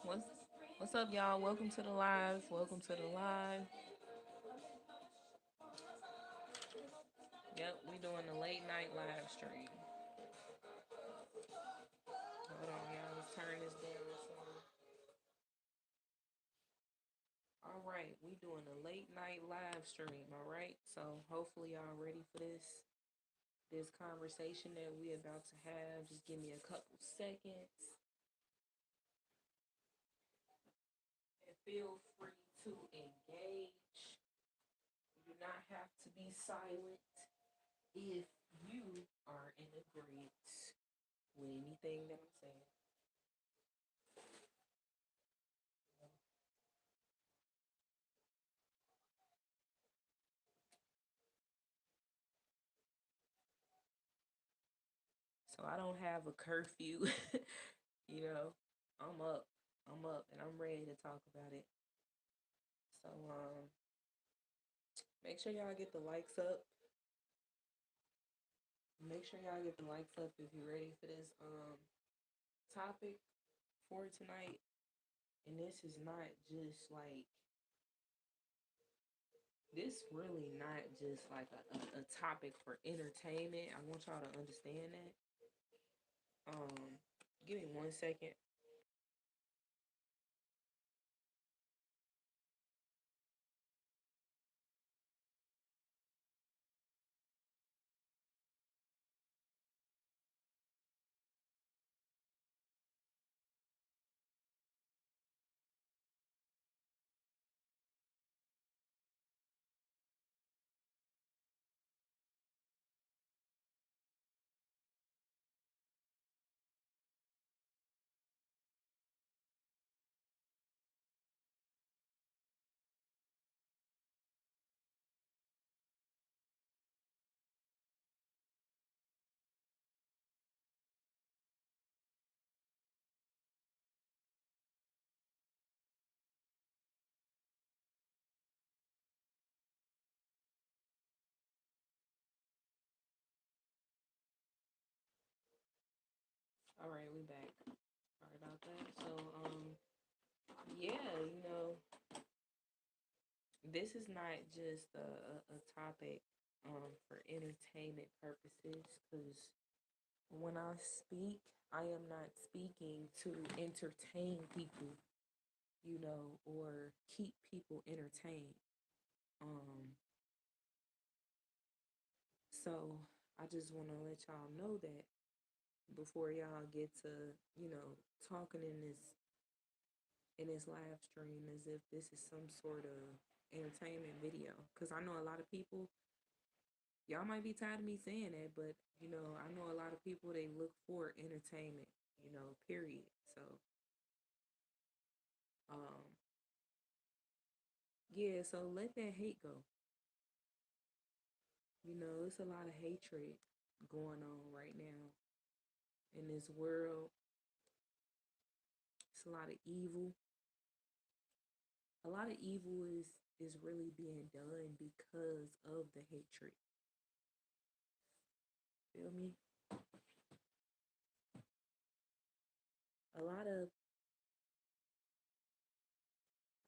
What's what's up, y'all? Welcome to the live. Welcome to the live. Yep, we doing the late night live stream. Hold on, y'all. Let's turn this down. All right, we doing a late night live stream. All right, so hopefully y'all ready for this conversation that we about to have. Just give me a couple seconds and feel free to engage. You do not have to be silent if you are in agreement with anything that I'm saying. So I don't have a curfew. you know, I'm up. I'm up and I'm ready to talk about it. So make sure y'all get the likes up. Make sure y'all get the likes up if you're ready for this topic for tonight. And this is not just like this really not just like a topic for entertainment. I want y'all to understand that. Um Give me 1 second. All right, we back. Sorry about that. So yeah, this is not just a topic for entertainment purposes because when I speak, I am not speaking to entertain people, or keep people entertained. Um, so I just want to let y'all know that before y'all get to, you know, talking in this live stream as if this is some sort of entertainment video. Cause I know a lot of people, y'all might be tired of me saying that, but you know, I know a lot of people they look for entertainment, you know, period. So um yeah, so let that hate go. You know, it's a lot of hatred going on right now in this world. It's a lot of evil. A lot of evil is really being done because of the hatred. Feel me? A lot of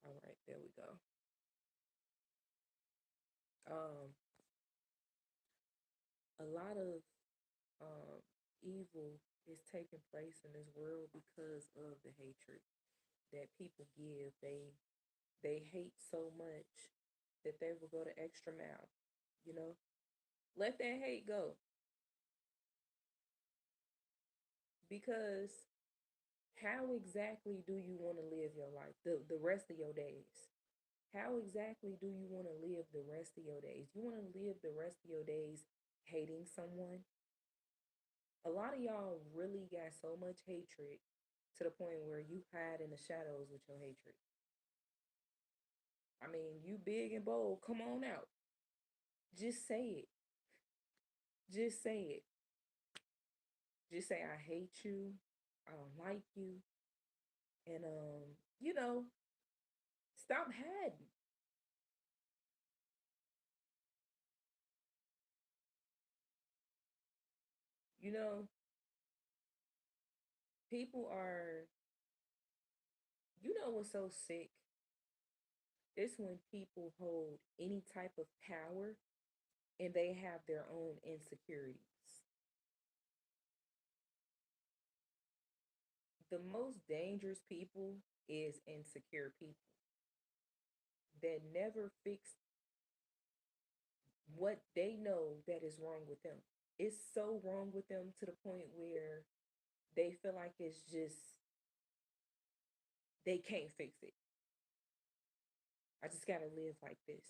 all right, there we go. Um, a lot of evil is taking place in this world because of the hatred that people give. They hate so much that they will go the extra mile. You know, let that hate go because how exactly do you want to live your life the rest of your days? How exactly do you want to live the rest of your days? You want to live the rest of your days hating someone? A lot of y'all really got so much hatred to the point where you hide in the shadows with your hatred. I mean, you big and bold, come on out. Just say it. Just say it. Just say I hate you. I don't like you. And you know, stop hiding. You know, people are you know what's so sick? It's when people hold any type of power and they have their own insecurities. The most dangerous people is insecure people that never fix what they know that is wrong with them. It's so wrong with them to the point where they feel like it's just they can't fix it. I just gotta live like this.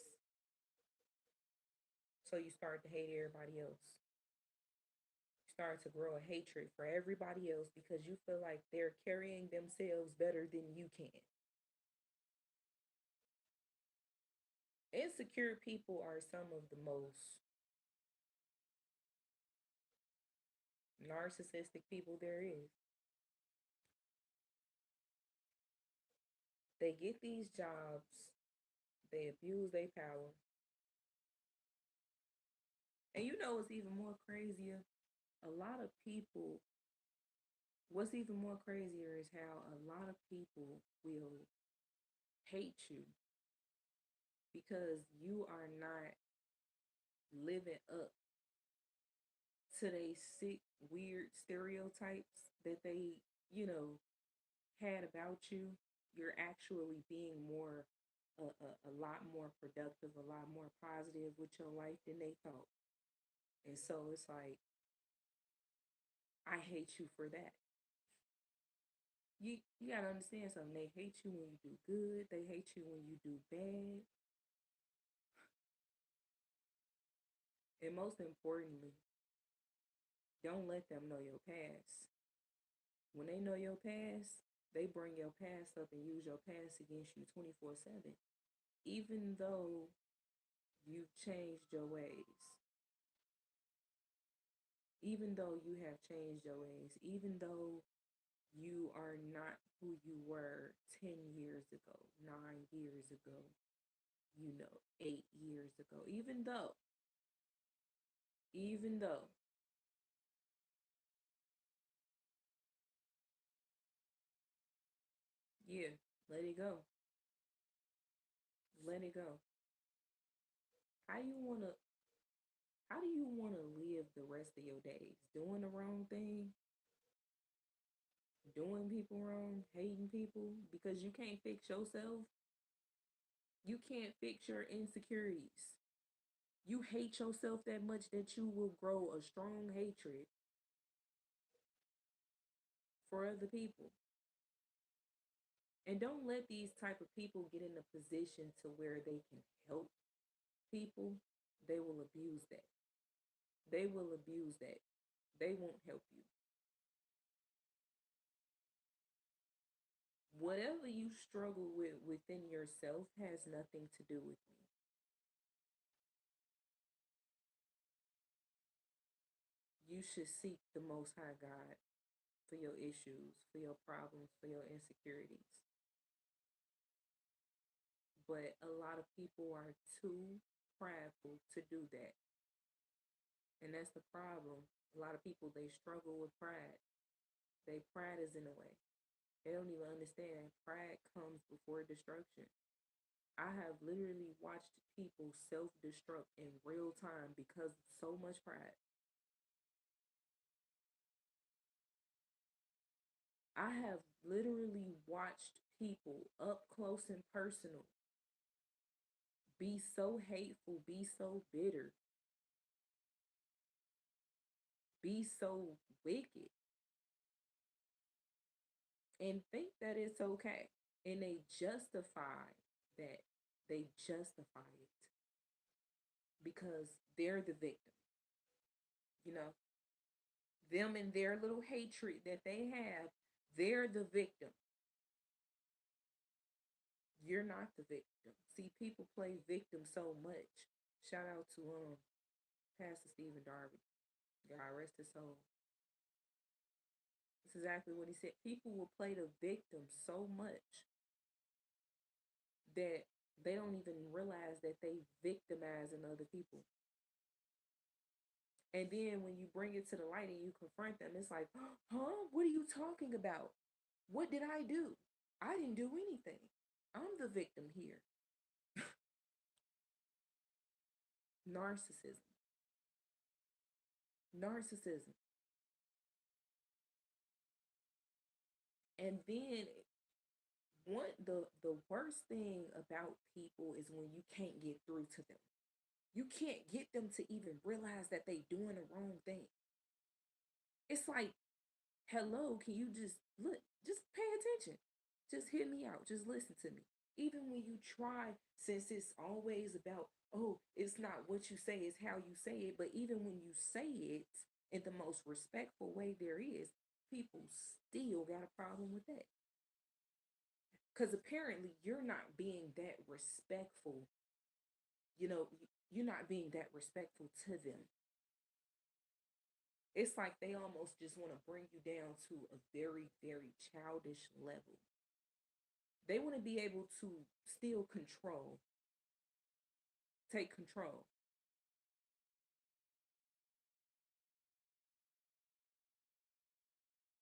So you start to hate everybody else. You start to grow a hatred for everybody else because you feel like they're carrying themselves better than you can. Insecure people are some of the most narcissistic people there is. They get these jobs, they abuse their power. And you know what's even more crazier? A lot of people, what's even more crazier is how a lot of people will hate you because you are not living up to they sick, weird stereotypes that they, you know, had about you. You're actually being more, a lot more productive, a lot more positive with your life than they thought. And so it's like, I hate you for that. You gotta understand something. They hate you when you do good. They hate you when you do bad. And most importantly, don't let them know your past. When they know your past, they bring your past up and use your past against you 24/7. Even though you've changed your ways, even though you have changed your ways, even though you are not who you were 10 years ago, 9 years ago, you know, 8 years ago, even though, yeah, let it go. Let it go. How you wanna how do you wanna live the rest of your days? Doing the wrong thing, doing people wrong, hating people because you can't fix yourself. You can't fix your insecurities. You hate yourself that much that you will grow a strong hatred for other people. And don't let these type of people get in a position to where they can help people. They will abuse that. They will abuse that. They won't help you. Whatever you struggle with within yourself has nothing to do with me. You should seek the Most High God for your issues, for your problems, for your insecurities. But a lot of people are too prideful to do that. And that's the problem. A lot of people, they struggle with pride. They pride is in the way. They don't even understand pride comes before destruction. I have literally watched people self destruct in real time because of so much pride. I have literally watched people up close and personal be so hateful, be so bitter, be so wicked, and think that it's okay. And they justify that. They justify it because they're the victim. You know, them and their little hatred that they have, they're the victim. You're not the victim. See, people play victim so much. Shout out to Pastor Stephen Darby. God rest his soul. That's exactly what he said. People will play the victim so much that they don't even realize that they victimizing other people. And then when you bring it to the light and you confront them, it's like, huh? What are you talking about? What did I do? I didn't do anything. I'm the victim here. Narcissism. Narcissism. And then the worst thing about people is when you can't get through to them. You can't get them to even realize that they doing the wrong thing. It's like, hello, can you just look, just pay attention. Just hear me out. Just listen to me. Even when you try, since it's always about, oh, it's not what you say, it's how you say it. But even when you say it in the most respectful way there is, people still got a problem with that. Because apparently you're not being that respectful. You know, you're not being that respectful to them. It's like they almost just want to bring you down to a very, very childish level. They want to be able to still control, take control.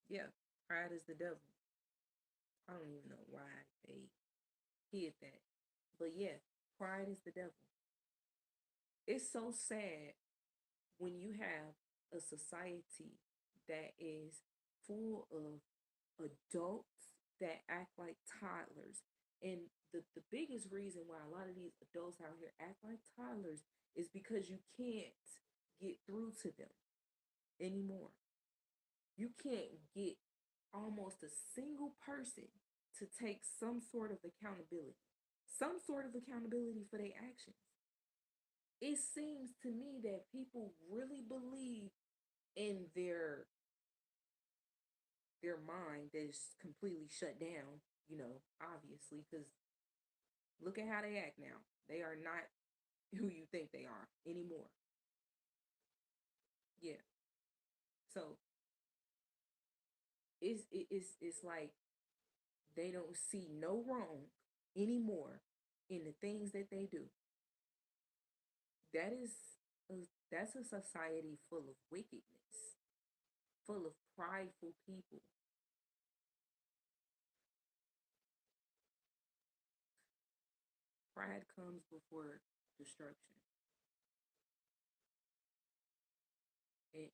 Yeah, pride is the devil. I don't even know why they hid that. But yeah, pride is the devil. It's so sad when you have a society that is full of adults that act like toddlers. And the biggest reason why a lot of these adults out here act like toddlers is because you can't get through to them anymore. You can't get almost a single person to take some sort of accountability, some sort of accountability for their actions. It seems to me that people really believe in their mind that's completely shut down, obviously, because look at how they act now. They are not who you think they are anymore. Yeah. So it's like they don't see no wrong anymore in the things that they do. That is a, that's a society full of wickedness, full of prideful people. Pride comes before destruction. And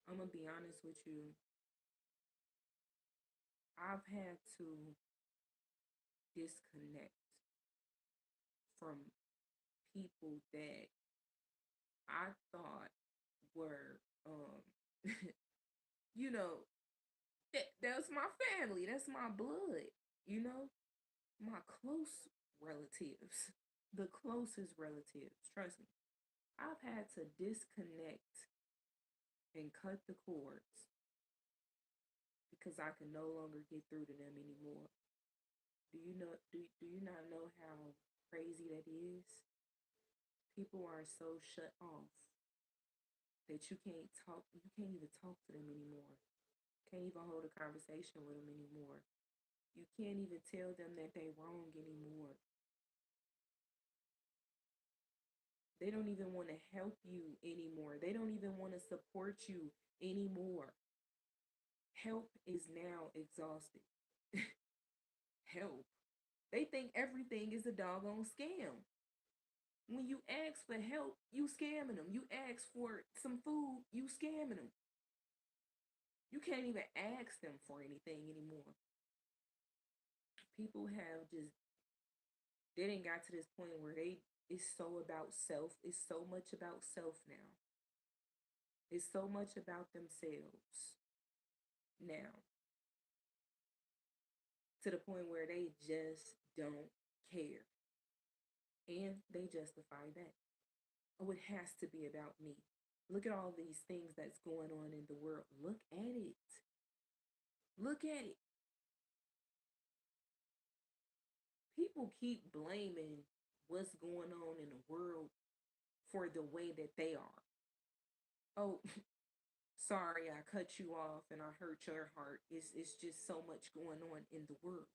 I'm gonna be honest with you. I've had to disconnect from people that I thought were Um, you know, that's my family. That's my blood. You know, my close relatives, the closest relatives. Trust me, I've had to disconnect and cut the cords because I can no longer get through to them anymore. Do you know? Do you not know how crazy that is? People are so shut off that you can't talk. You can't even talk to them anymore. Can't even hold a conversation with them anymore. You can't even tell them that they wrong anymore. They don't even want to help you anymore. They don't even want to support you anymore. Help is now exhausted. Help. They think everything is a doggone scam. When you ask for help, you scamming them. You ask for some food, you scamming them. You can't even ask them for anything anymore. People have just they didn't got to this point where they it's so about self. It's so much about self now. It's so much about themselves now, to the point where they just don't care. And they justify that. Oh, it has to be about me. Look at all these things that's going on in the world. Look at it. Look at it. People keep blaming what's going on in the world for the way that they are. Oh, sorry, I cut you off and I hurt your heart. It's just so much going on in the world.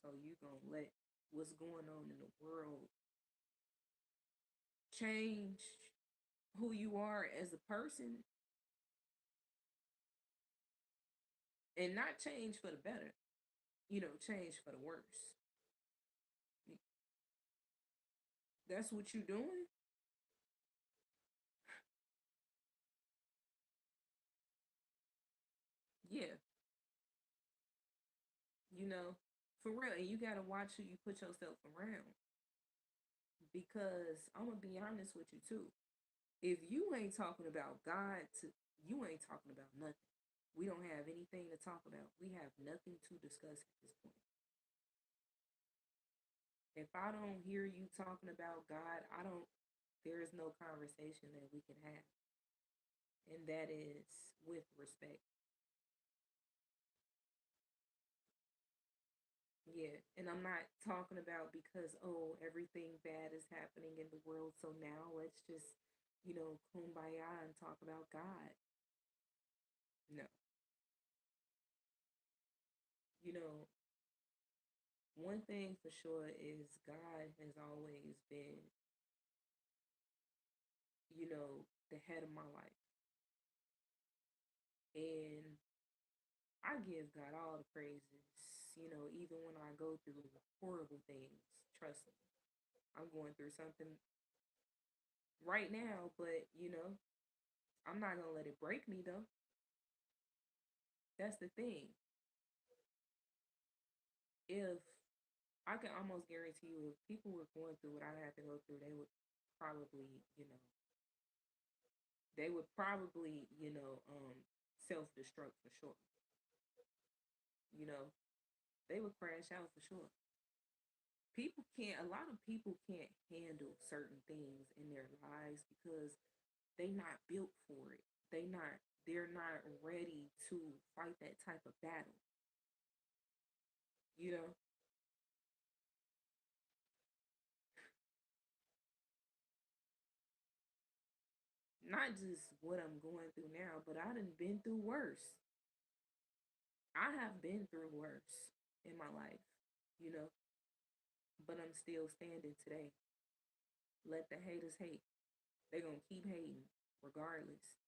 So you gonna let what's going on in the world change who you are as a person, and not change for the better, change for the worse. That's what you doing? Yeah, you know, for real. And you gotta watch who you put yourself around, because I'm gonna be honest with you too. If you ain't talking about God, you ain't talking about nothing. We don't have anything to talk about. We have nothing to discuss at this point. If I don't hear you talking about God, I don't. There is no conversation that we can have, and that is with respect. Yeah, and I'm not talking about because everything bad is happening in the world, so now let's just kumbaya and talk about God. No, you know one thing for sure is God has always been the head of my life, and I give God all the praises. Even when I go through horrible things, trust me, I'm going through something right now, but I'm not gonna let it break me though. That's the thing. If I can almost guarantee you, if people were going through what I had to go through, probably, you know, they would probably, self destruct for sure. You know, they would crash out for sure. A lot of people can't handle certain things in their lives because they not built for it. They're not ready to fight that type of battle. You know, not just what I'm going through now, but I done been through worse. I have been through worse in my life, you know, but I'm still standing today. Let the haters hate. They're going to keep hating regardless.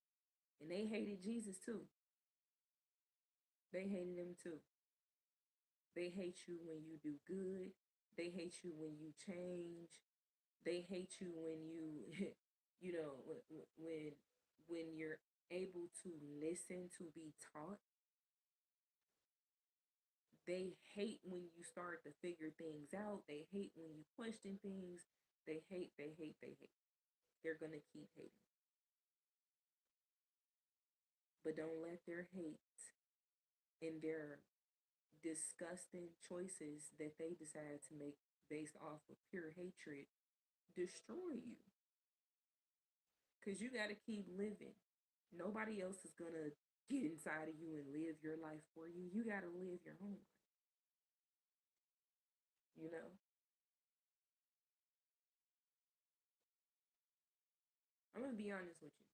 And they hated Jesus too. They hated him too. They hate you when you do good. They hate you when you change. They hate you when you, you know, when you're able to listen to be taught. They hate when you start to figure things out. They hate when you question things. They hate, they hate, they hate. they're going to keep hating. But don't let their hate and their disgusting choices that they decide to make based off of pure hatred destroy you. Because you got to keep living. Nobody else is going to get inside of you and live your life for you. You got to live your own life. You know? I'm going to be honest with you.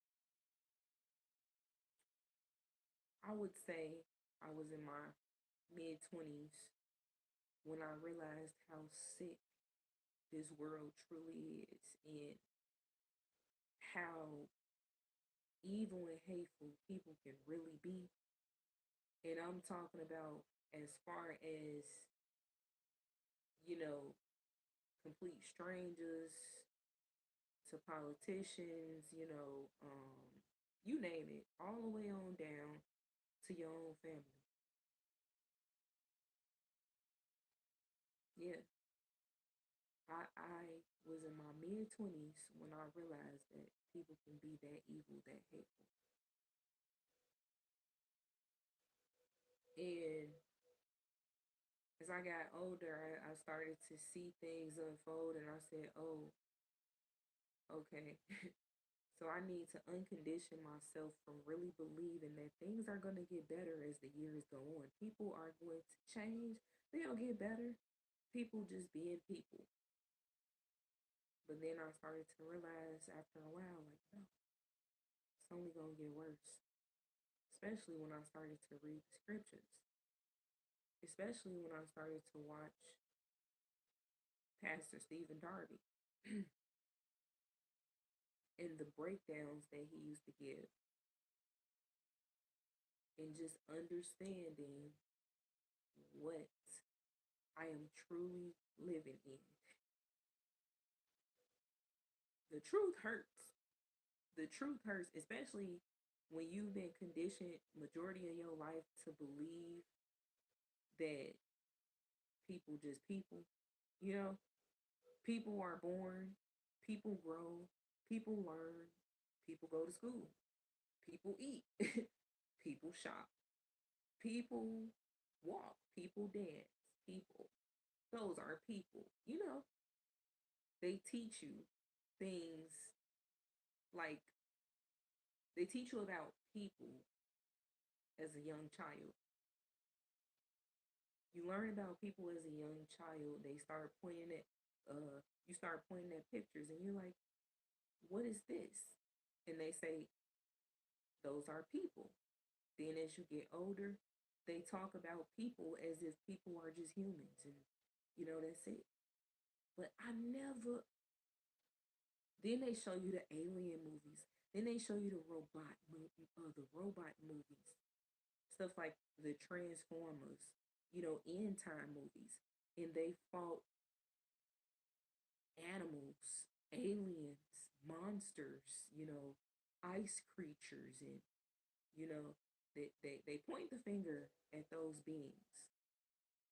I would say I was in my mid 20s when I realized how sick this world truly is and how evil and hateful people can really be. And I'm talking about as far as, you know, complete strangers to politicians, you name it, all the way on down to your own family. Yeah, I was in my mid 20s when I realized that people can be that evil, that hateful. And as I got older, I started to see things unfold, and I said, oh, okay. So I need to uncondition myself from really believing that things are going to get better as the years go on. People are going to change, they'll get better. People just being people. But then I started to realize after a while, like, no, it's only going to get worse. Especially when I started to read the scriptures. Especially when I started to watch Pastor Stephen Darby and the breakdowns that he used to give, and just understanding what I am truly living in. The truth hurts. The truth hurts, especially when you've been conditioned majority of your life to believe that people just people. You know, people are born, people grow, people learn, people go to school, people eat, people shop, people walk, people dance, people. Those are people. They teach you things like they teach you about people as a young child. You learn about people as a young child. They start pointing at you start pointing at pictures and you're like, what is this? And they say, those are people. Then as you get older, they talk about people as if people are just humans and that's it. But I never then they show you the alien movies. Then they show you the robot movies, stuff like the Transformers, end time movies, and they fought animals, aliens, monsters, ice creatures, and you know they point the finger at those beings,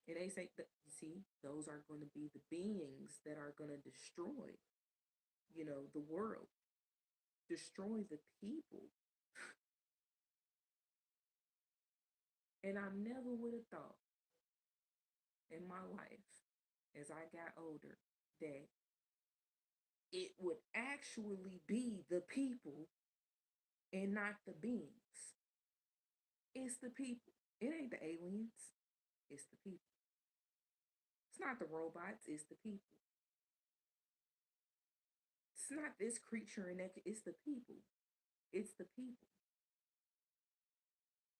and they say, see, those are going to be the beings that are going to destroy, the world, destroy the people. And I never would have thought in my life as I got older that it would actually be the people and not the beings. It's the people. It ain't the aliens. It's the people. It's not the robots. It's the people. It's not this creature and that. It's the people. It's the people.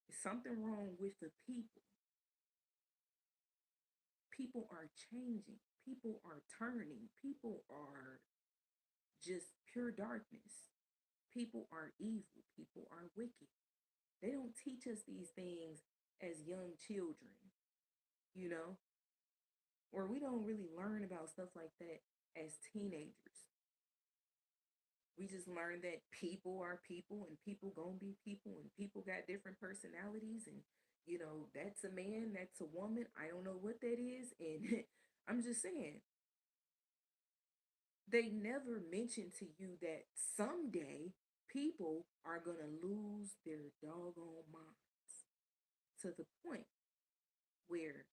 There's something wrong with the people. People are changing. People are turning. People are just pure darkness. People are evil. People are wicked. They don't teach us these things as young children, you know? Or we don't really learn about stuff like that as teenagers. We just learn that people are people and people gonna be people and people got different personalities and that's a man, that's a woman. I don't know what that is. And I'm just saying, They never mention to you that someday people are going to lose their doggone minds to the point where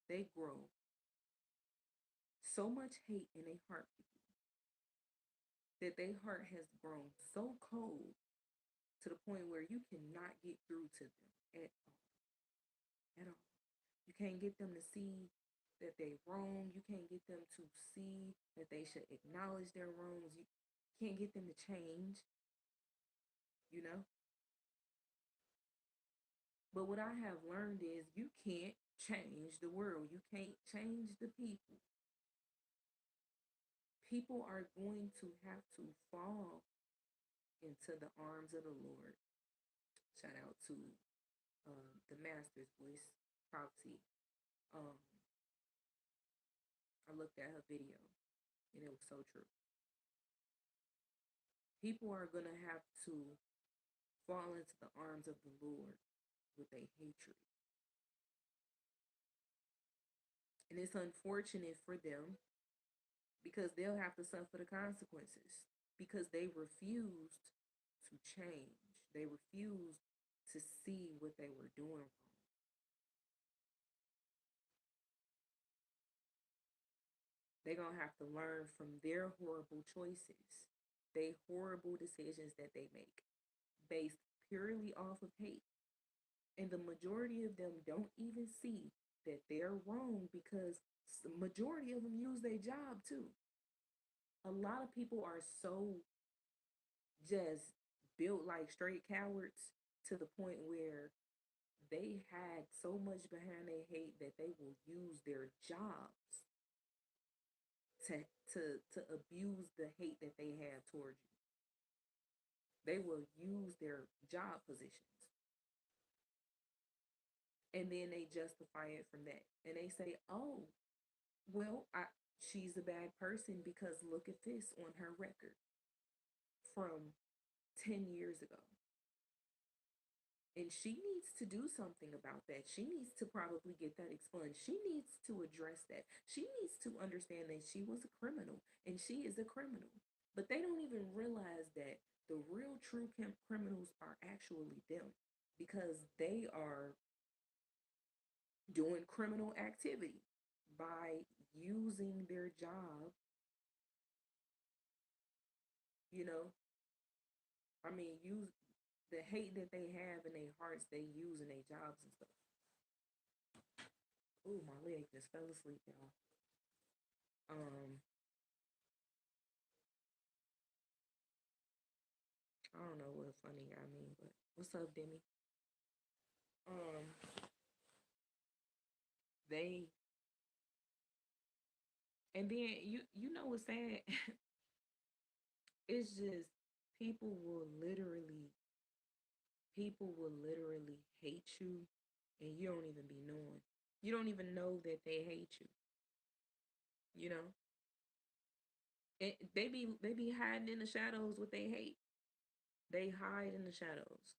they grow so much hate in their heart for you that their heart has grown so cold to the point where you cannot get through to them at all. At all. You can't get them to see that they wrong. You can't get them to see that they should acknowledge their wrongs. You can't get them to change, you know? But what I have learned is you can't change the world. You can't change the people. People are going to have to fall into the arms of the Lord. Shout out to the Master's Voice Prophecy. Um, I looked at her video and it was so true. People are going to have to fall into the arms of the Lord with a hatred. And it's unfortunate for them because they'll have to suffer the consequences because they refused to change. They refused to see what they were doing wrong. They're going to have to learn from their horrible choices, they horrible decisions that they make based purely off of hate. And the majority of them don't even see that they're wrong because the majority of them use their job too. A lot of people are so just built like straight cowards to the point where they had so much behind their hate that they will use their jobs to to abuse the hate that they have towards you. They will use their job positions and then they justify it from that. And they say, "Oh, well, she's a bad person because look at this on her record from 10 years ago." And she needs to do something about that. She needs to probably get that expunged. She needs to address that. She needs to understand that she was a criminal and she is a criminal. But they don't even realize that the real true criminals are actually them because they are doing criminal activity by using their job, you know. I mean, use the hate that they have in their hearts, they use in their jobs and stuff. Ooh, my leg just fell asleep, y'all. Um, I don't know what funny got me, but what's up, Demi? Um, they and then you know what's sad? It's just people will literally people will literally hate you, and you don't even be knowing. You don't even know that they hate you. You know, they be hiding in the shadows what they hate. They hide in the shadows.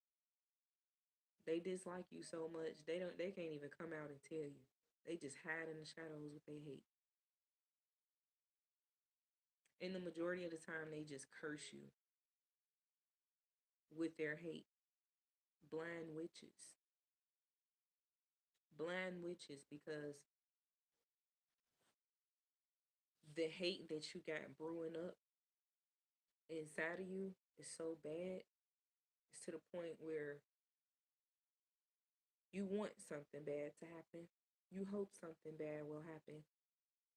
They dislike you so much they can't even come out and tell you. They just hide in the shadows what they hate. And the majority of the time they just curse you with their hate. Blind witches. Blind witches because the hate that you got brewing up inside of you is so bad. It's to the point where you want something bad to happen. You hope something bad will happen.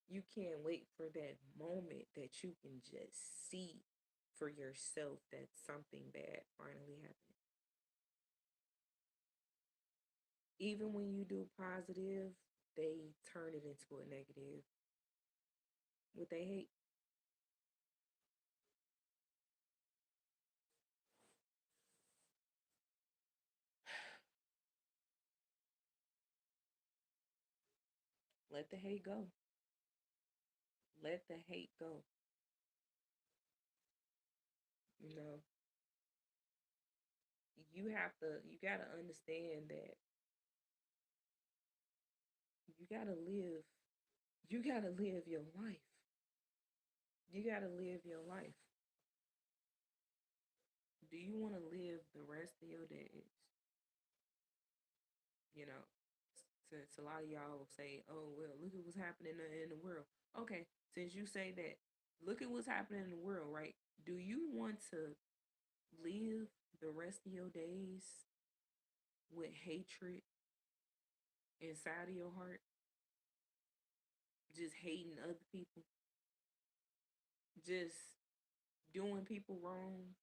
You can't wait for that moment that you can just see for yourself that something bad finally happened. Even when you do positive, they turn it into a negative. What they hate. Let the hate go. Let the hate go. You know, you gotta understand that you gotta live, you gotta live your life. You got to live your life. Do you want to live the rest of your days? You know, since a lot of y'all will say, oh, well, look at what's happening in the world. Okay, since you say that, look at what's happening in the world, right? Do you want to live the rest of your days with hatred inside of your heart? Just hating other people? Just doing people wrong?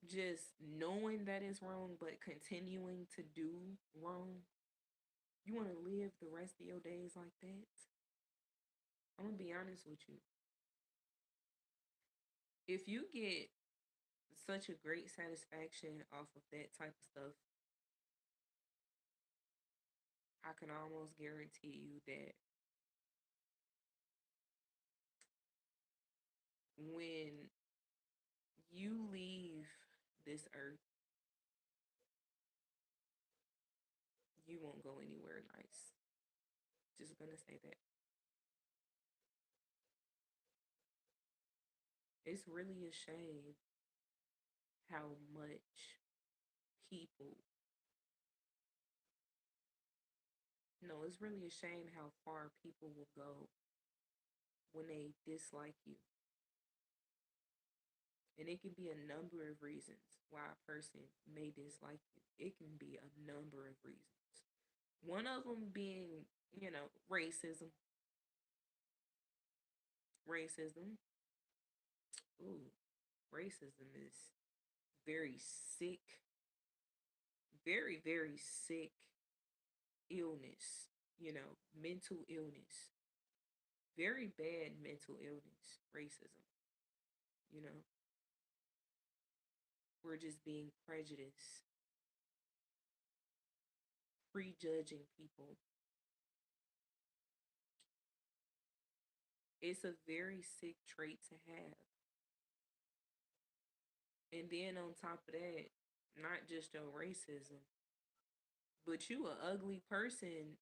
Just knowing that it's wrong, but continuing to do wrong? You want to live the rest of your days like that? I'm going to be honest with you. If you get such a great satisfaction off of that type of stuff, I can almost guarantee you that when you leave this earth, you won't go anywhere nice. Just gonna say that. It's really a shame how much people, no, it's really a shame how far people will go when they dislike you. And it can be a number of reasons why a person may dislike you. It can be a number of reasons. One of them being, racism. Racism. Ooh, racism is very sick, very, very sick illness, mental illness, very bad mental illness, racism, you know, we're just being prejudiced, prejudging people. It's a very sick trait to have. And then on top of that, not just your racism, but you a ugly person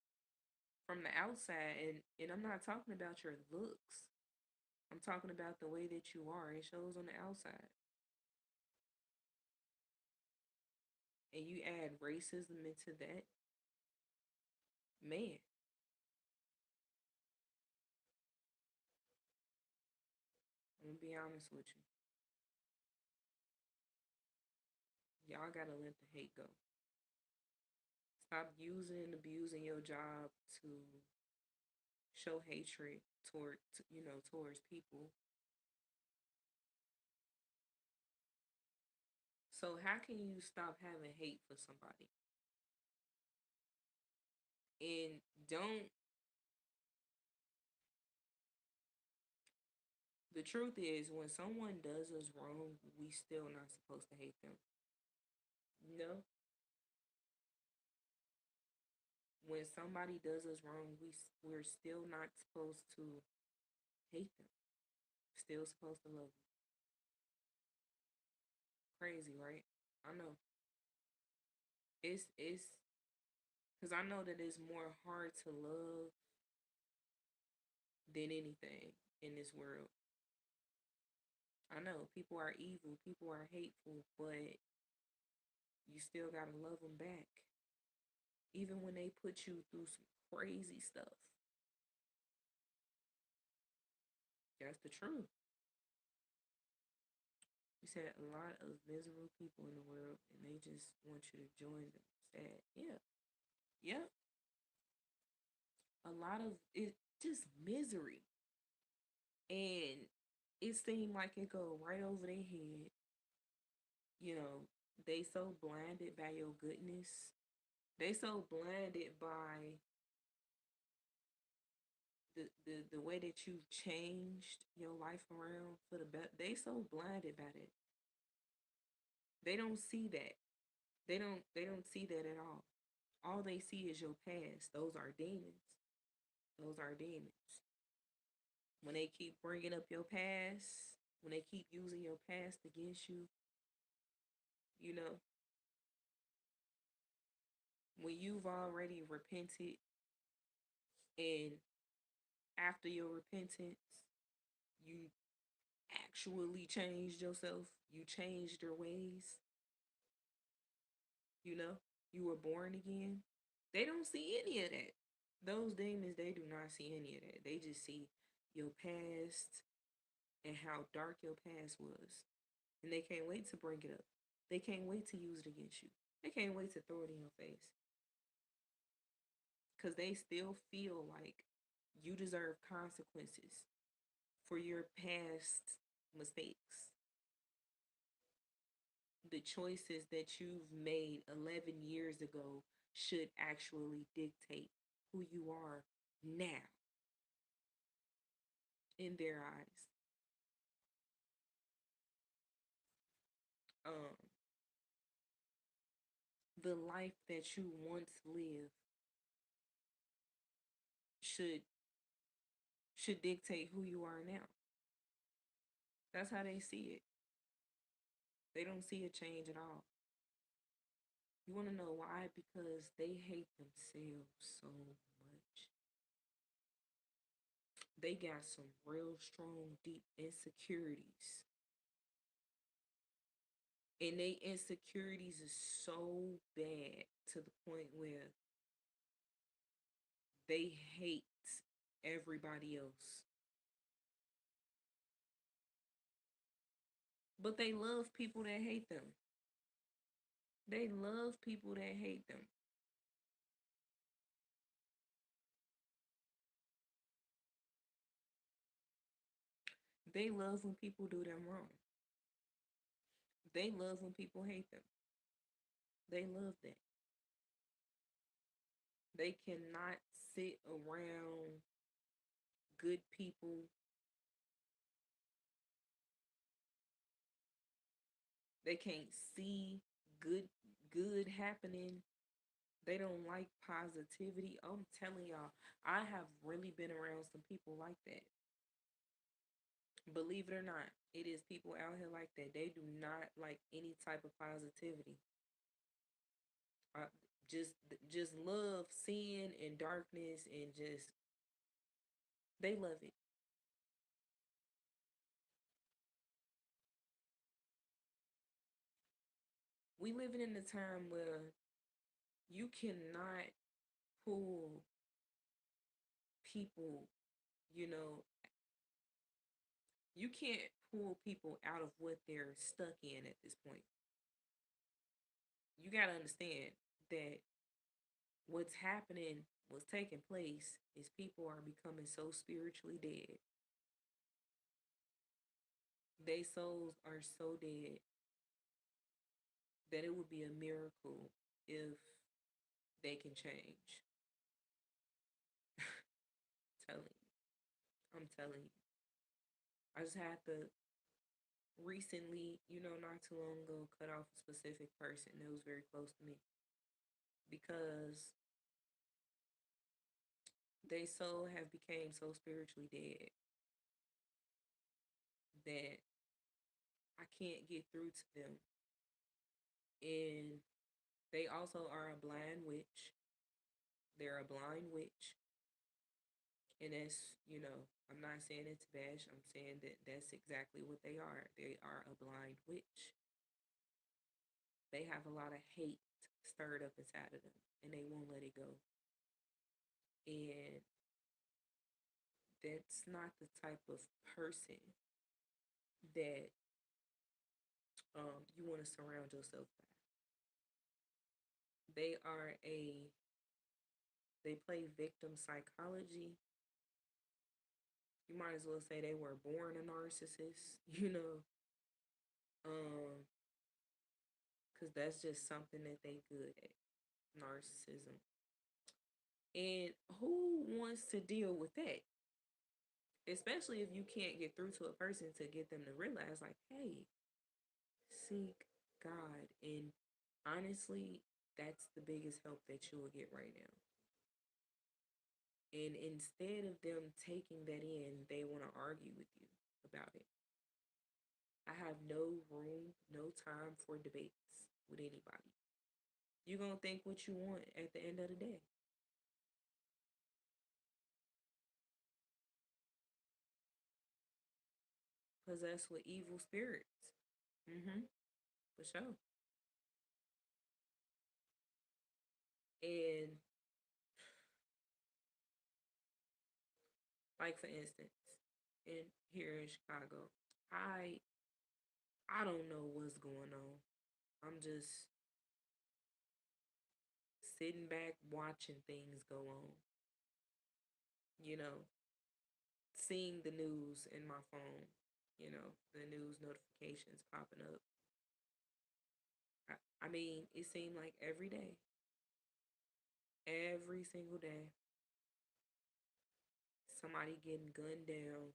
from the outside, and I'm not talking about your looks. I'm talking about the way that you are. It shows on the outside. And you add racism into that, man, I'm gonna be honest with you. Y'all gotta let the hate go. Stop using and abusing your job to show hatred towards people. So how can you stop having hate for somebody? And don't the truth is when someone does us wrong, we still not supposed to hate them. No, when somebody does us wrong, we're still not supposed to hate them. Still supposed to love them. Crazy, right? I know. It's because I know that it's more hard to love than anything in this world. I know people are evil, people are hateful, but you still gotta love them back, even when they put you through some crazy stuff. That's the truth. You said a lot of miserable people in the world, and they just want you to join them. Sad, yeah, yeah. A lot of it, just misery, and it seemed like it go right over their head. You know, they so blinded by your goodness. They so blinded by the way that you've changed your life around for the better. They so blinded by that. They don't see that. They don't see that at all. All they see is your past. Those are demons. Those are demons. When they keep bringing up your past, when they keep using your past against you, you know, when you've already repented and after your repentance, you actually changed yourself. You changed your ways. You know, you were born again. They don't see any of that. Those demons, they do not see any of that. They just see your past and how dark your past was. And they can't wait to bring it up. They can't wait to use it against you. They can't wait to throw it in your face. Because they still feel like you deserve consequences for your past mistakes. The choices that you've made 11 years ago should actually dictate who you are now in their eyes. Um, the life that you once lived should dictate who you are now. That's how they see it. They don't see a change at all. You want to know why? Because they hate themselves so much. They got some real strong, deep insecurities. And they insecurities is so bad to the point where they hate everybody else. But they love people that hate them. They love people that hate them. They love when people do them wrong. They love when people hate them. They love that. They cannot sit around good people. They can't see good happening. They don't like positivity. I'm telling y'all, I have really been around some people like that. Believe it or not, it is people out here like that. They do not like any type of positivity. Uh, just love sin and darkness and just they love it. We living in a time where you cannot pull people, you know, you can't pull people out of what they're stuck in at this point. You got to understand that what's happening, what's taking place is people are becoming so spiritually dead. Their souls are so dead that it would be a miracle if they can change. Telling you. I'm telling you. I just had to recently, not too long ago, cut off a specific person that was very close to me because they so have became so spiritually dead that I can't get through to them. And they also are a blind witch. They're a blind witch. And I'm not saying it to bash. I'm saying that that's exactly what they are. They are a blind witch. They have a lot of hate stirred up inside of them and they won't let it go. And that's not the type of person that you want to surround yourself by. They are they play victim psychology. You might as well say they were born a narcissist, because that's just something that they good at, narcissism. And who wants to deal with that? Especially if you can't get through to a person to get them to realize, like, hey, seek God. And honestly, that's the biggest help that you will get right now. And instead of them taking that in, they want to argue with you about it. I have no room, no time for debates with anybody. You're going to think what you want at the end of the day. possessed with evil spirits. Mm-hmm. For sure. And like for instance, in here in Chicago, I I don't know what's going on. I'm just sitting back watching things go on. You know, seeing the news in my phone. The news notifications popping up. I mean, it seemed like every single day, somebody getting gunned down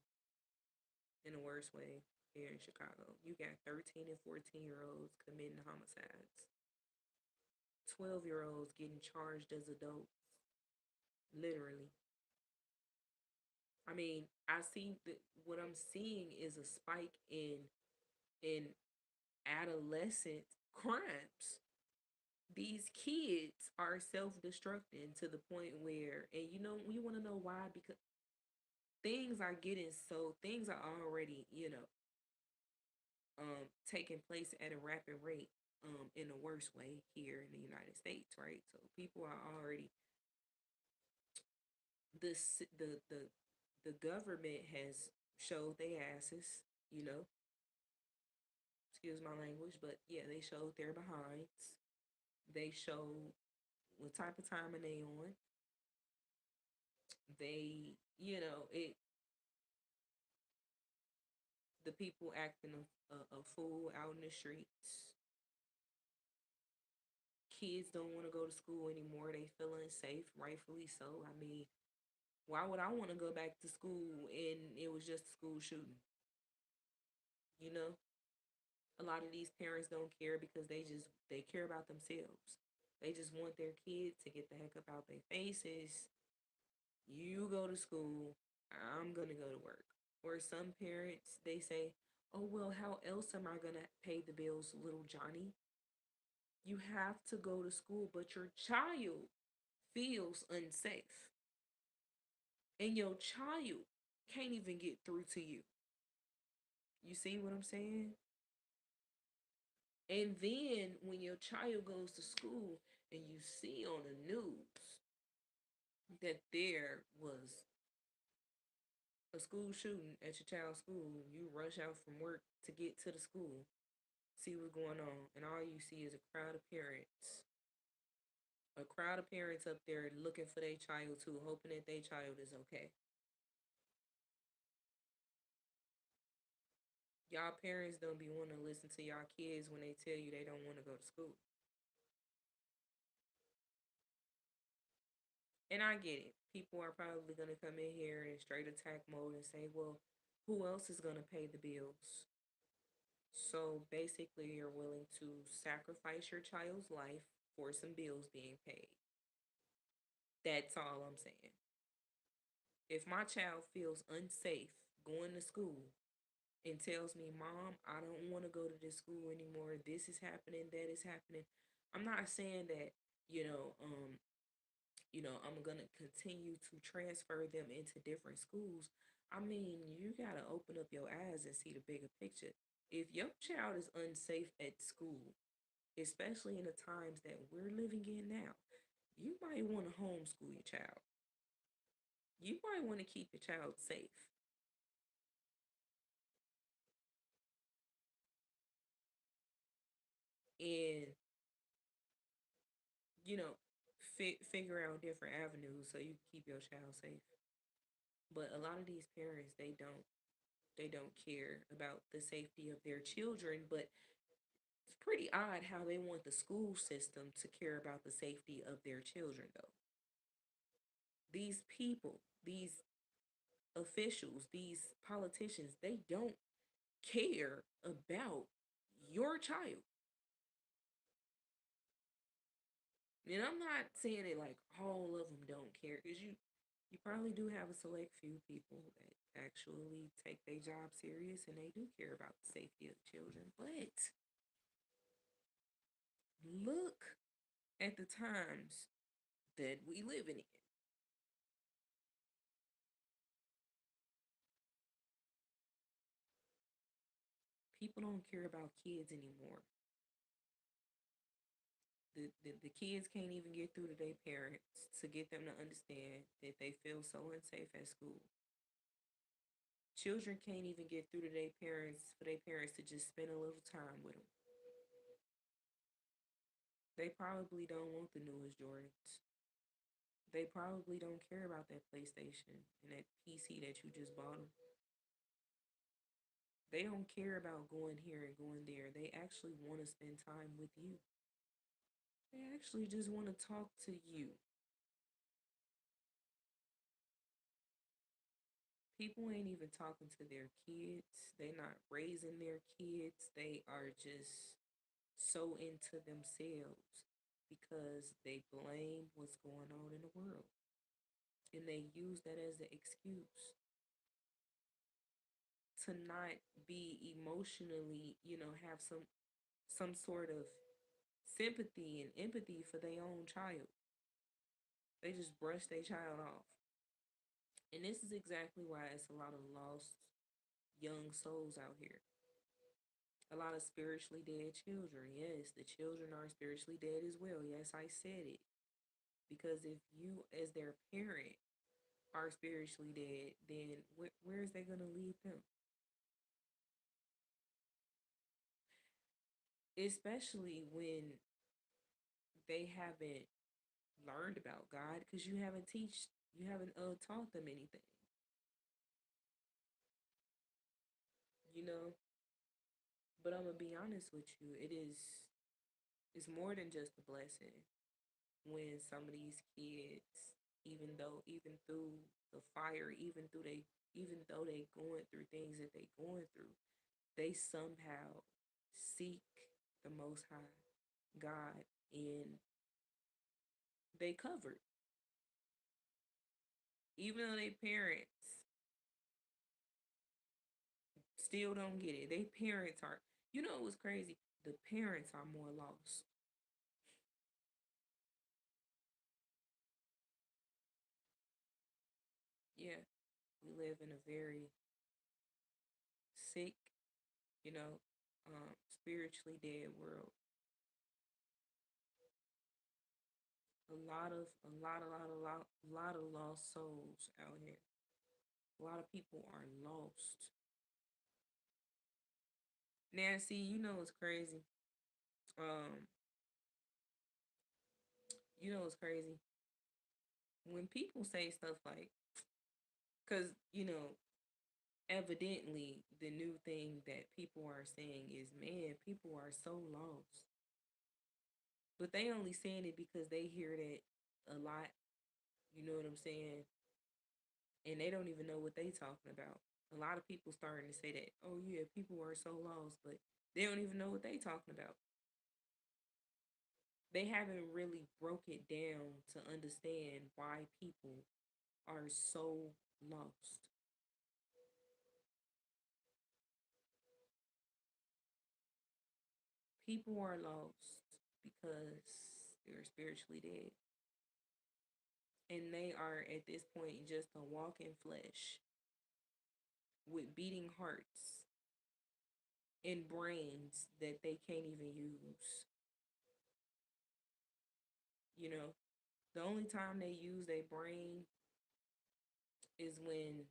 in the worst way here in Chicago. You got 13 and 14-year olds committing homicides, 12-year olds getting charged as adults, literally. I mean, I see that what I'm seeing is a spike in adolescent crimes. These kids are self-destructing to the point where, and you want to know why? Because things are already, taking place at a rapid rate, in a worse way here in the United States, right? So people are already the government has showed their asses, you know, excuse my language, but yeah, they showed their behinds. They showed what type of time are they on. They, it the people acting a fool out in the streets. Kids don't want to go to school anymore. They feel unsafe, rightfully so. I mean, why would I want to go back to school and it was just a school shooting? You know, a lot of these parents don't care because they care about themselves. They just want their kids to get the heck up out their faces. You go to school, I'm gonna go to work. Or some parents they say, "Oh well, how else am I gonna pay the bills, little Johnny?" You have to go to school, but your child feels unsafe, and your child can't even get through to you. You see what I'm saying? And then when your child goes to school and you see on the news that there was a school shooting at your child's school, you rush out from work to get to the school, see what's going on, and all you see is a crowd of parents up there looking for their child too, hoping that their child is okay. Y'all parents don't be wanting to listen to y'all kids when they tell you they don't want to go to school. And I get it. People are probably going to come in here in straight attack mode and say, well, who else is going to pay the bills? So basically, you're willing to sacrifice your child's life for some bills being paid. That's all I'm saying. If my child feels unsafe going to school and tells me, Mom, I don't want to go to this school anymore, this is happening, that is happening, I'm not saying that, you know, um, I'm gonna continue to transfer them into different schools. I mean, you gotta open up your eyes and see the bigger picture. If your child is unsafe at school, especially in the times that we're living in now, you might want to homeschool your child. You might want to keep your child safe. And, you know, figure out different avenues so you can keep your child safe. But a lot of these parents, they don't care about the safety of their children, but it's pretty odd how they want the school system to care about the safety of their children, though. These people, these officials, these politicians, they don't care about your child. And I'm not saying it like all of them don't care, because you probably do have a select few people that actually take their job serious and they do care about the safety of the children. But look at the times that we living in. People don't care about kids anymore. The kids can't even get through to their parents to get them to understand that they feel so unsafe at school. Children can't even get through to their parents for their parents to just spend a little time with them. They probably don't want the newest Jordans. They probably don't care about that PlayStation and that PC that you just bought them. They don't care about going here and going there. They actually want to spend time with you. They actually just want to talk to you. People ain't even talking to their kids. They not raising their kids. They are just so into themselves because they blame what's going on in the world. And they use that as an excuse to not be emotionally, have some sort of sympathy and empathy for their own child. They just brush their child off. And this is exactly why it's a lot of lost young souls out here. A lot of spiritually dead children. Yes, the children are spiritually dead as well. Yes, I said it. Because if you, as their parent, are spiritually dead, then where is they going to leave them? Especially when they haven't learned about God because you haven't taught them anything. You know, but I'm gonna be honest with you. It's more than just a blessing when some of these kids, even through the fire, even though they going through things that they going through, they somehow seek the Most High God and they covered. Even though they parents still don't get it, they parents are. You know what's crazy? The parents are more lost. Yeah, we live in a very sick, you know, spiritually dead world. A lot of lost souls out here. A lot of people are lost. Now, see, what's crazy? Um, what's crazy? When people say stuff like, because evidently the new thing that people are saying is, man, people are so lost, but they only saying it because they hear that a lot. You know what I'm saying? And they don't even know what they talking about. A lot of people starting to say that, oh yeah, people are so lost, but they don't even know what they talking about. They haven't really broke it down to understand why people are so lost. People are lost because they're spiritually dead. And they are at this point just a walking flesh with beating hearts and brains that they can't even use. You know, the only time they use their brain is when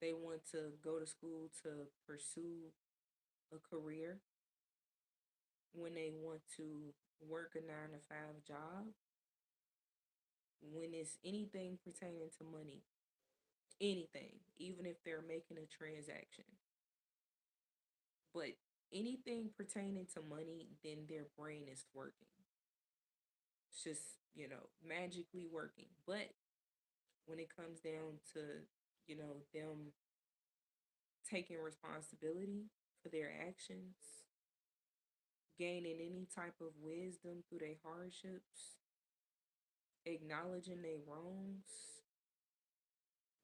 they want to go to school to pursue a career, when they want to work a 9 to 5 job, when it's anything pertaining to money, anything, even if they're making a transaction. But anything pertaining to money, then their brain is working. It's just, magically working. But when it comes down to, them taking responsibility for their actions, gaining any type of wisdom through their hardships, acknowledging their wrongs,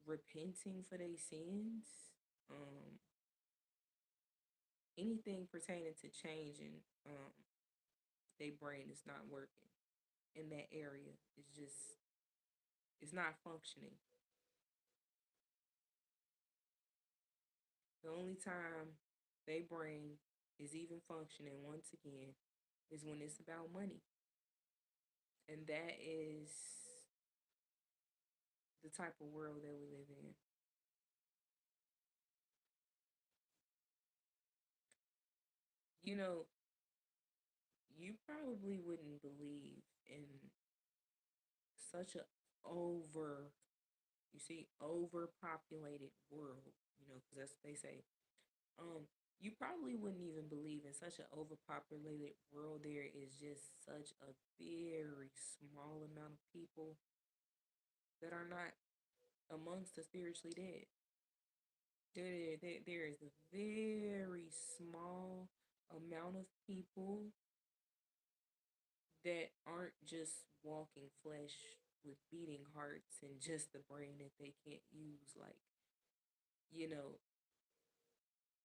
repenting for their sins, um, anything pertaining to changing, their brain is not working in that area. It's not functioning. The only time Their brain is even functioning once again is when it's about money. And that is the type of world that we live in. You know, you probably wouldn't believe in such a over, you see, overpopulated world, because that's what they say. You probably wouldn't even believe in such an overpopulated world. There is just such a very small amount of people that are not amongst the spiritually dead. There is a very small amount of people that aren't just walking flesh with beating hearts and just the brain that they can't use. Like, you know,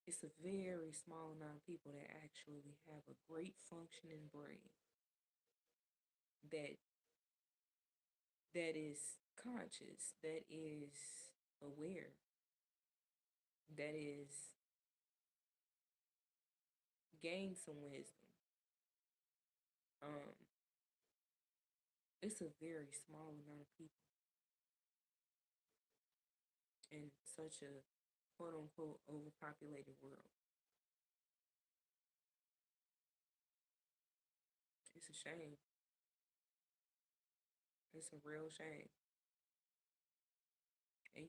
it's a very small amount of people that actually have a great functioning brain that is conscious, that is aware, that is gained some wisdom. Um, it's a very small amount of people in such a quote unquote overpopulated world. It's a shame. It's a real shame. And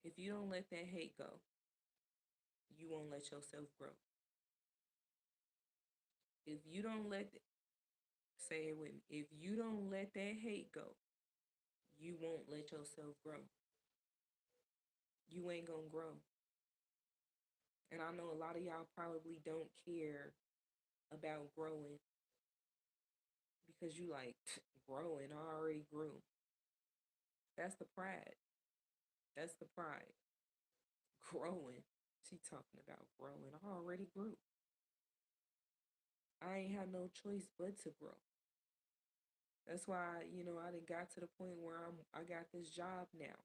if you don't let that hate go, you won't let yourself grow. If you don't let, say it with me, if you don't let that hate go, you won't let yourself grow. You ain't gonna grow. And I know a lot of y'all probably don't care about growing because you like growing. I already grew. That's the pride. That's the pride. Growing. She talking about growing. I already grew. I ain't had no choice but to grow. That's why, I done got to the point where I got this job now.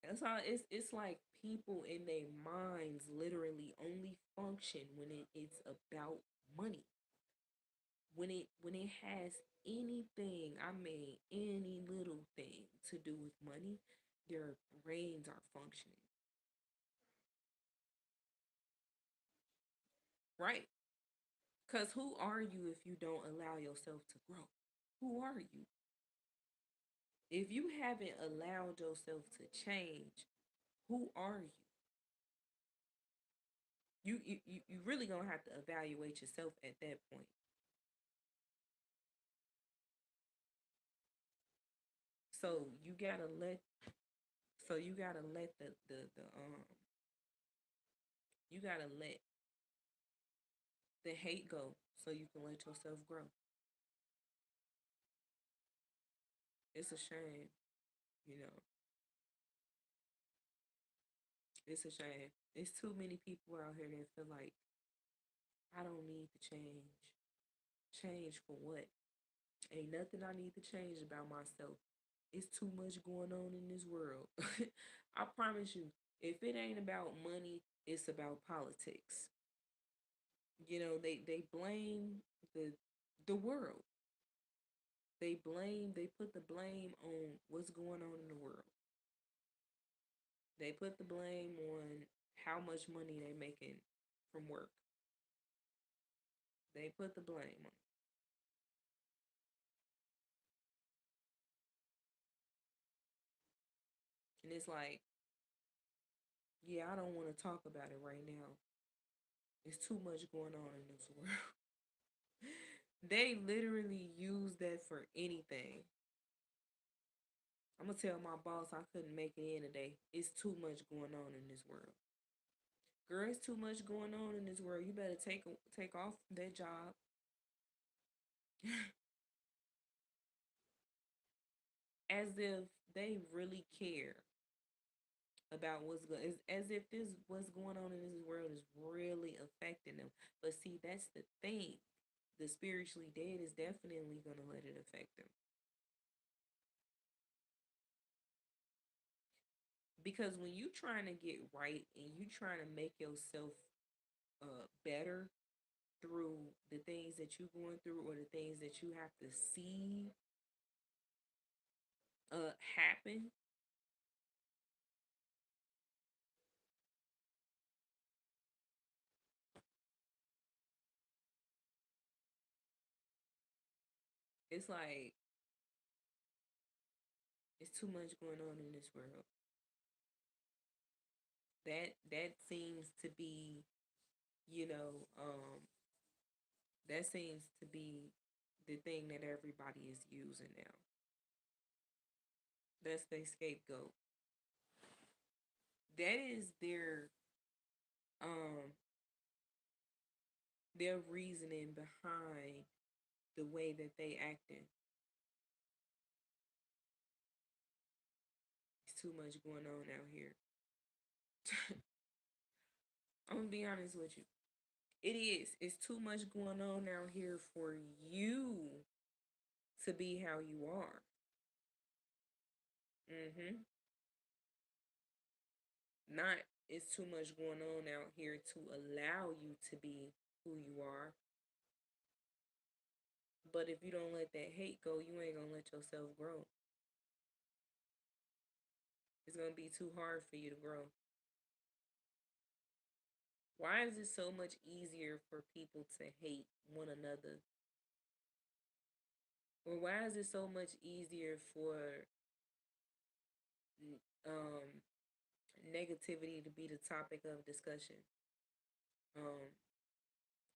That's how it's like people in their minds literally only function when it's about money. When it has anything, I mean any little thing to do with money, their brains are functioning. Right. Cause who are you if you don't allow yourself to grow? Who are you? If you haven't allowed yourself to change, who are you? You really gonna have to evaluate yourself at that point. So you gotta let you gotta let the you gotta let the hate go so you can let yourself grow. It's a shame, you know. It's a shame. It's too many people out here that feel like I don't need to change. Change for what? Ain't nothing I need to change about myself. It's too much going on in this world. I promise you, if it ain't about money, it's about politics. They blame the world. They put the blame on what's going on in the world. They put the blame on how much money they making from work. They put the blame on. And it's like, yeah, I don't want to talk about it right now. It's too much going on in this world. They literally use that for anything. I'm gonna tell my boss I couldn't make it in today. It's too much going on in this world. Girl, it's too much going on in this world. You better take off that job. As if they really care about what's going, as if this what's going on in this world is really affecting them. But see, that's the thing. The spiritually dead is definitely gonna let it affect them. Because when you trying to get right and you trying to make yourself better through the things that you're going through or the things that you have to see happen, it's like it's too much going on in this world. That seems to be, you know, that seems to be the thing that everybody is using now. That's their scapegoat. That is um their reasoning behind the way that they acting. It's too much going on out here. I'm gonna be honest with you. It is. It's too much going on out here for you to be how you are. Mm-hmm. Not it's too much going on out here to allow you to be who you are. But if you don't let that hate go, you ain't gonna let yourself grow. It's gonna be too hard for you to grow. Why is it so much easier for people to hate one another? Or why is it so much easier for um, negativity to be the topic of discussion? Um,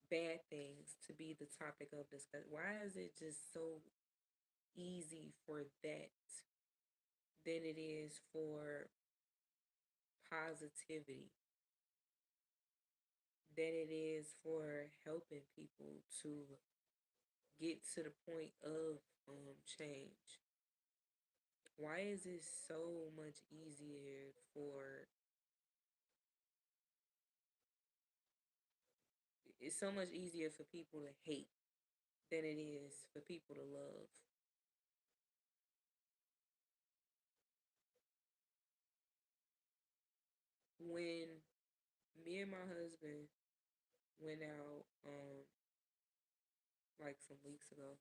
Bad things to be the topic of discussion. Why is it just so easy for that than it is for positivity? Than it is for helping people to get to the point of change? Why is it so much easier for it's so much easier for people to hate than it is for people to love? When me and my husband went out like some weeks ago,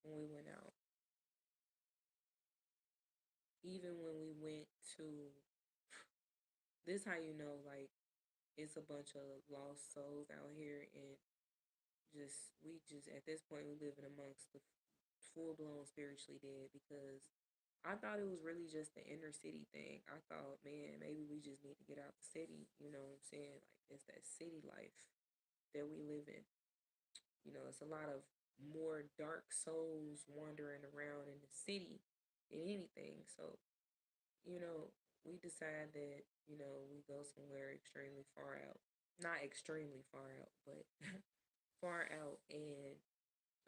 when we went out, even when we went to this how you know like it's a bunch of lost souls out here, and just we just at this point we living amongst the full blown spiritually dead, because I thought it was really just the inner city thing. I thought, man, maybe we just need to get out the city. You know what I'm saying? Like it's that city life that we live in. You know, it's a lot of more dark souls wandering around in the city than anything. So, you know, we decide that, we go somewhere extremely far out. Not extremely far out, but far out and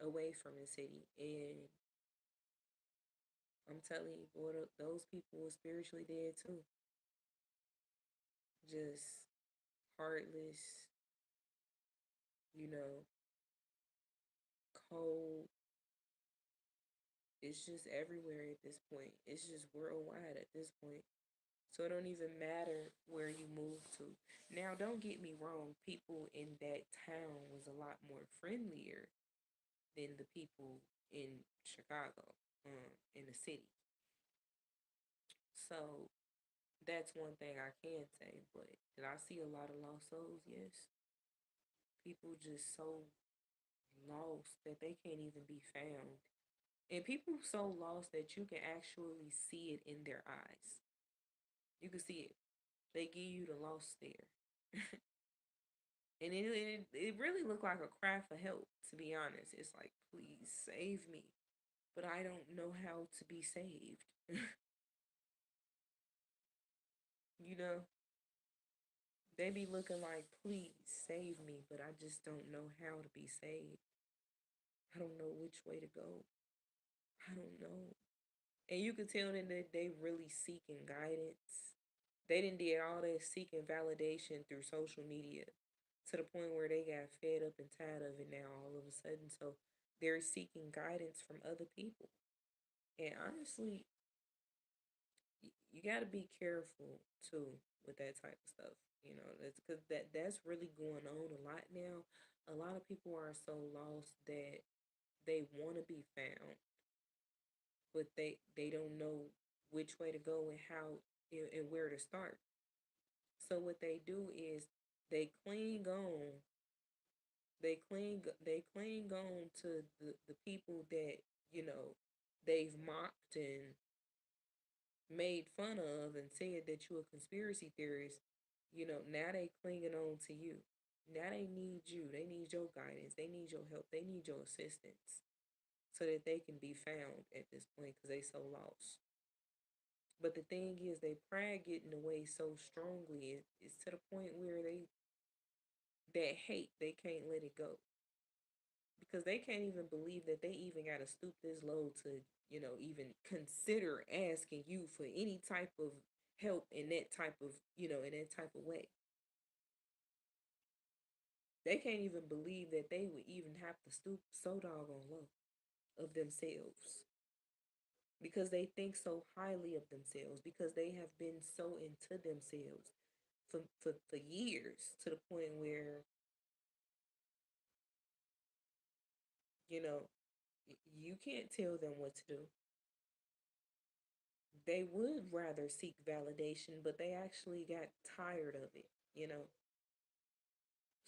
away from the city. And I'm telling you, boy, those people were spiritually dead too. Just heartless, you know, cold. It's just everywhere at this point. It's just worldwide at this point. So it don't even matter where you move to. Now, don't get me wrong. People in that town was a lot more friendlier than the people in Chicago, in the city. So that's one thing I can say. But did I see a lot of lost souls? Yes. People just so lost that they can't even be found. And people so lost that you can actually see it in their eyes. You can see it. They give you the lost stare. And it really looked like a cry for help, to be honest. It's like, please save me. But I don't know how to be saved. you know? They be looking like, please save me, but I just don't know how to be saved. I don't know which way to go. I don't know. And you could tell them that they really seeking guidance. They didn't did all that seeking validation through social media to the point where they got fed up and tired of it now all of a sudden. So they're seeking guidance from other people. And honestly, you got to be careful too with that type of stuff. That's because that's really going on a lot now. A lot of people are so lost that they want to be found, but they don't know which way to go and how and where to start. So what they do is they cling on, they cling on to the people that they've mocked and made fun of and said that you're a conspiracy theorist. Now they clinging on to you. Now they need you. They need your guidance. They need your help. They need your assistance so that they can be found at this point because they so lost. But the thing is, they pride get in the way so strongly. It's to the point where that hate they can't let it go because they can't even believe that they even got to stoop this low to even consider asking you for any type of help in that type of in that type of way. They can't even believe that they would even have to stoop so doggone low of themselves because they think so highly of themselves because they have been so into themselves for years to the point where you know you can't tell them what to do. They would rather seek validation, but they actually got tired of it.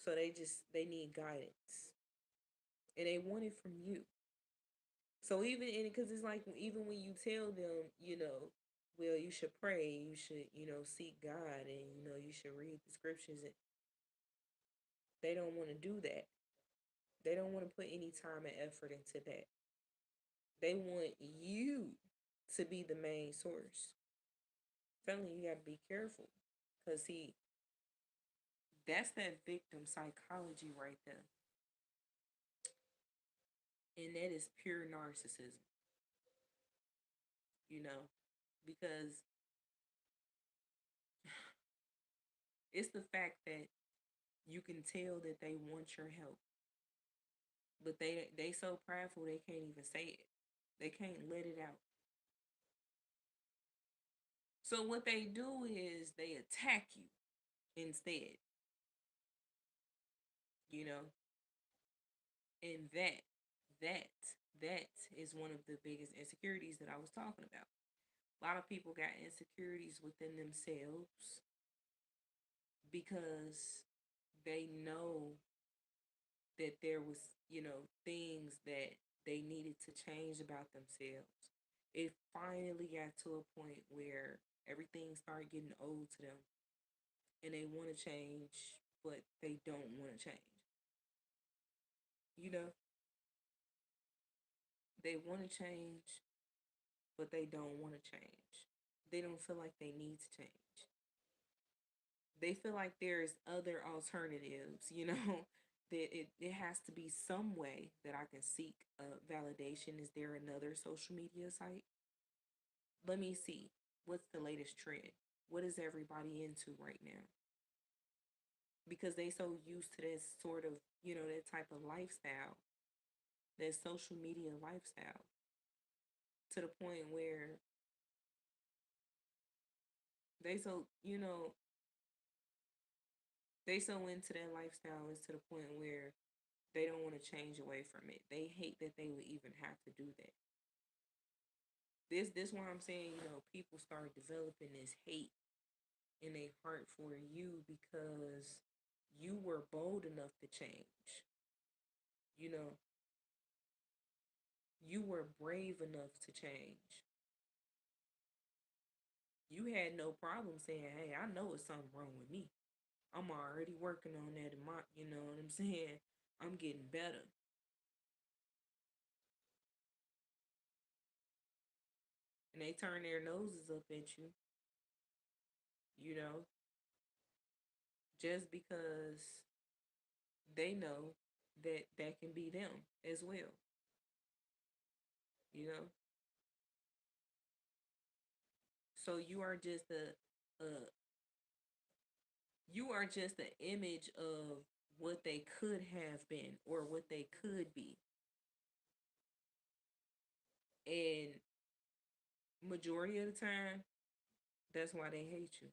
So they need guidance, and they want it from you. So even in because it's like even when you tell them, well, you should pray, you should, seek God, and you should read the scriptures. And they don't want to do that. They don't want to put any time and effort into that. They want you to be the main source. I'm telling you, you got to be careful, because see, that's that victim psychology right there, and that is pure narcissism. You know, because it's the fact that you can tell that they want your help, but they so prideful they can't even say it. They can't let it out. So what they do is they attack you instead, you know, and that that is one of the biggest insecurities that I was talking about. A lot of people got insecurities within themselves because they know that there was, things that they needed to change about themselves. It finally got to a point where everything started getting old to them and they want to change, but they don't want to change. You know, they want to change, but they don't want to change. They don't feel like they need to change. They feel like there's other alternatives, that it has to be some way that I can seek validation. Is there another social media site? Let me see. What's the latest trend? What is everybody into right now? Because they so used to this sort of, that type of lifestyle, that social media lifestyle, to the point where they so, they so into that lifestyle is to the point where they don't want to change away from it. They hate that they would even have to do that. This why I'm saying, people start developing this hate in their heart for you because you were bold enough to change. You know, you were brave enough to change. You had no problem saying, "Hey, I know it's something wrong with me. I'm already working on that in my, you know what I'm saying? I'm getting better." And they turn their noses up at you, you know, just because they know that that can be them as well, you know. So you are just an image of what they could have been or what they could be. And majority of the time, That's why they hate you.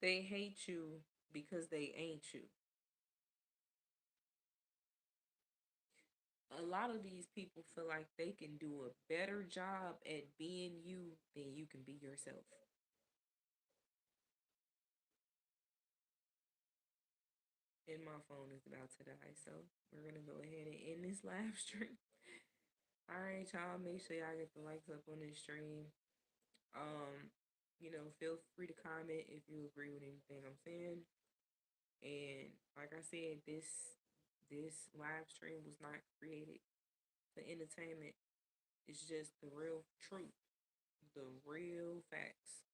They hate you because they ain't you. A lot of these people feel like they can do a better job at being you than you can be yourself. And my phone is about to die, so we're gonna go ahead and end this live stream. All right, y'all. Make sure y'all get the likes up on this stream. Um, feel free to comment if you agree with anything I'm saying. And like I said, this live stream was not created for entertainment. It's just the real truth, the real facts.